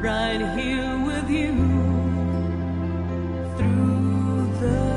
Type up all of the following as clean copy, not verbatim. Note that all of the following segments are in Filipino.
right here with you through the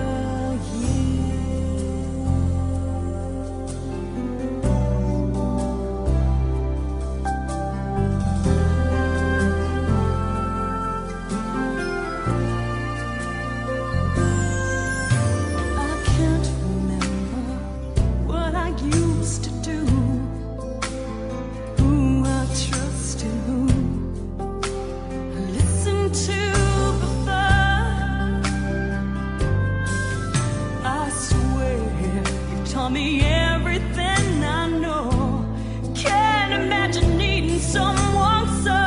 me everything I know. Can't imagine needing someone so,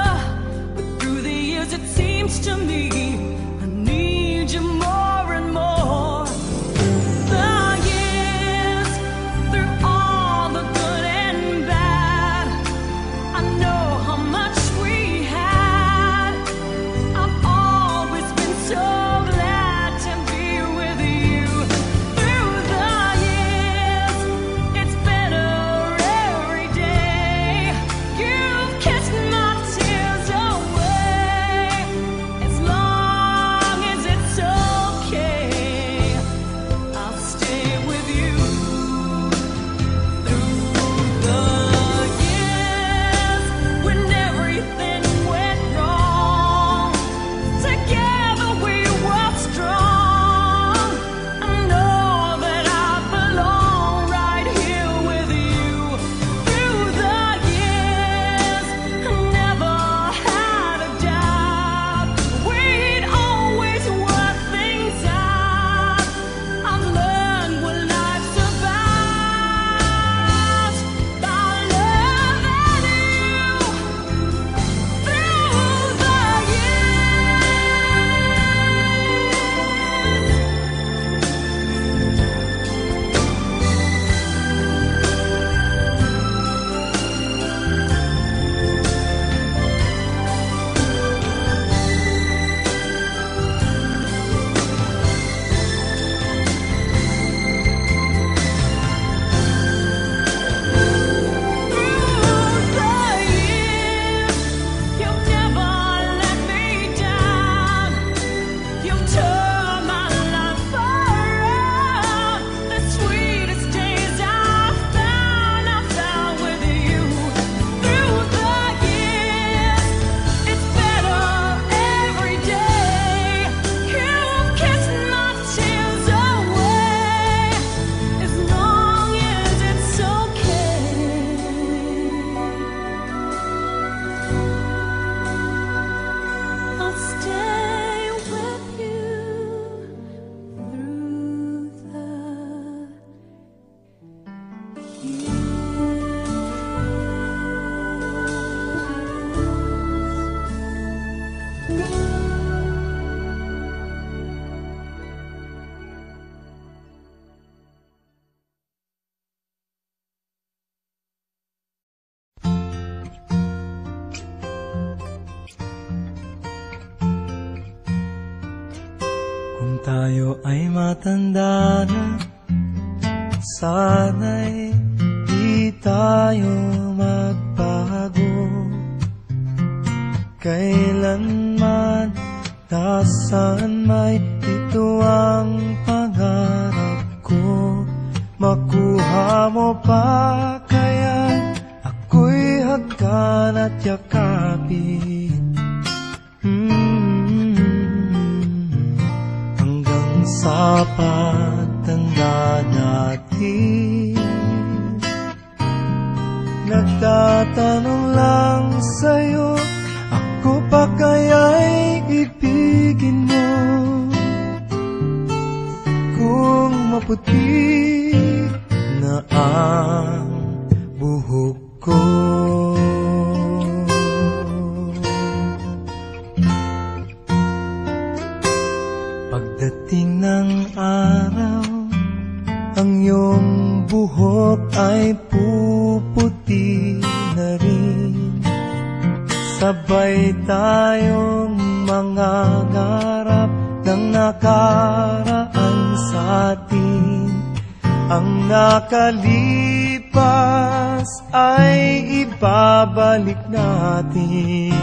but through the years it seems to me I need you more and more. The years, through all the good and bad, I know how much we had. I've always been so glad to be with you. Through the years, it's better every day. You've kissed my tears away. As long as it's okay, I'll stay with you. Through the years, when everything went wrong, together we were strong. I know that I belong right here with you. Through the years, I never had a doubt we'd always work things out. I've learned what life's about by loving you. Through the you've never let me down. You've turned my life around. The sweetest days I've found with you. Through the years, it's better every day. You've kissed my tears away. As long as it's okay, I'll stay with you through the Kung tayo ay matanda na, sana'y di tayo magbago. Kailanman, nasaan may ito ang pangarap ko. Makuha mo pa kaya ako'y hagkan at yakapin. Sa pagtanda natin, nagtatanong lang sa'yo, ako pa kaya'y ibigin mo? Kung maputi na ang buhok ko, pagdating ng araw, ang iyong buhok ay puputi na rin. Sabay tayong mangangarap ng nakaraan sa atin. Ang nakalipas ay ibabalik natin.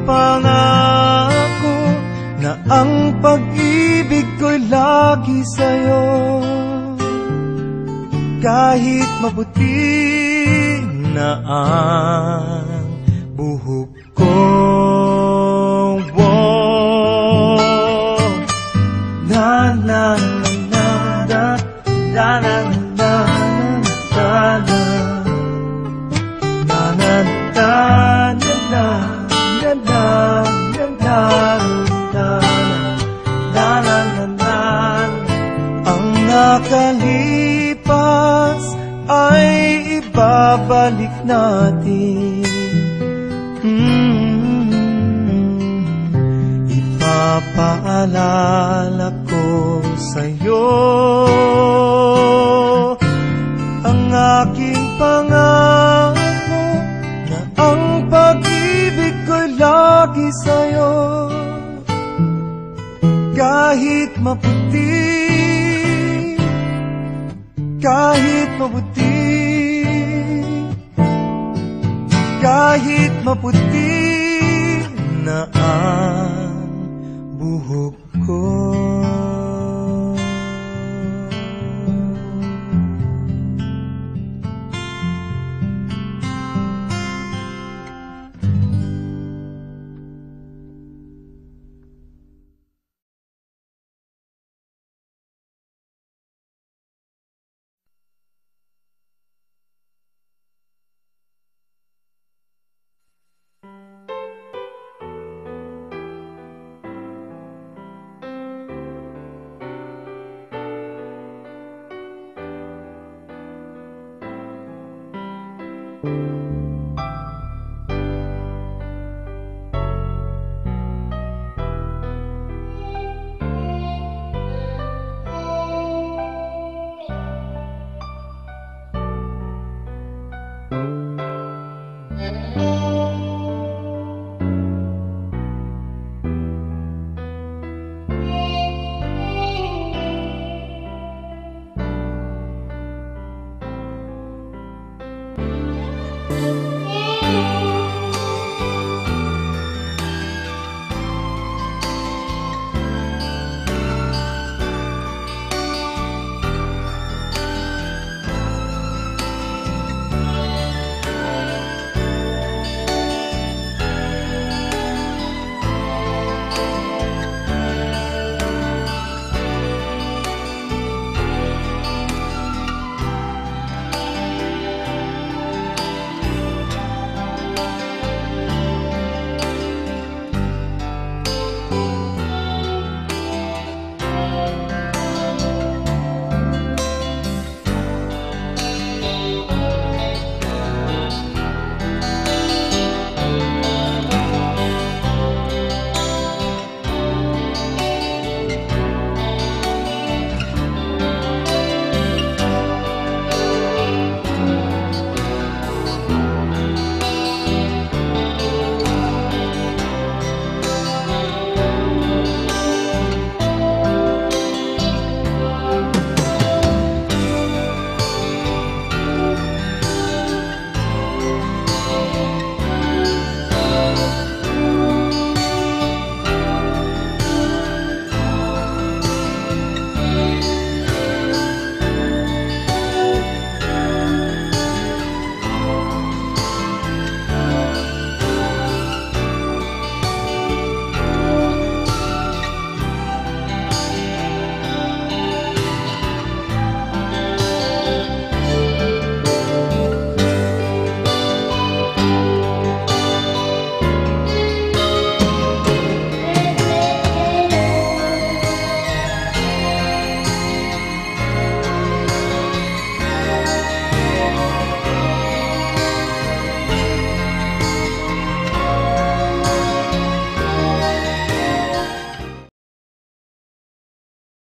pangako na ang pag-ibig ko'y lagi sa'yo. Kahit maputi na ang buhok ko, na na na na na na na na ang nakalipas ay ibabalik natin. Ipapaalala ko sa'yo ang aking pangako na ang pag-ibig ko'y lagi sa'yo. Kahit maputi, kahit maputi, kahit maputi na ang buhok ko.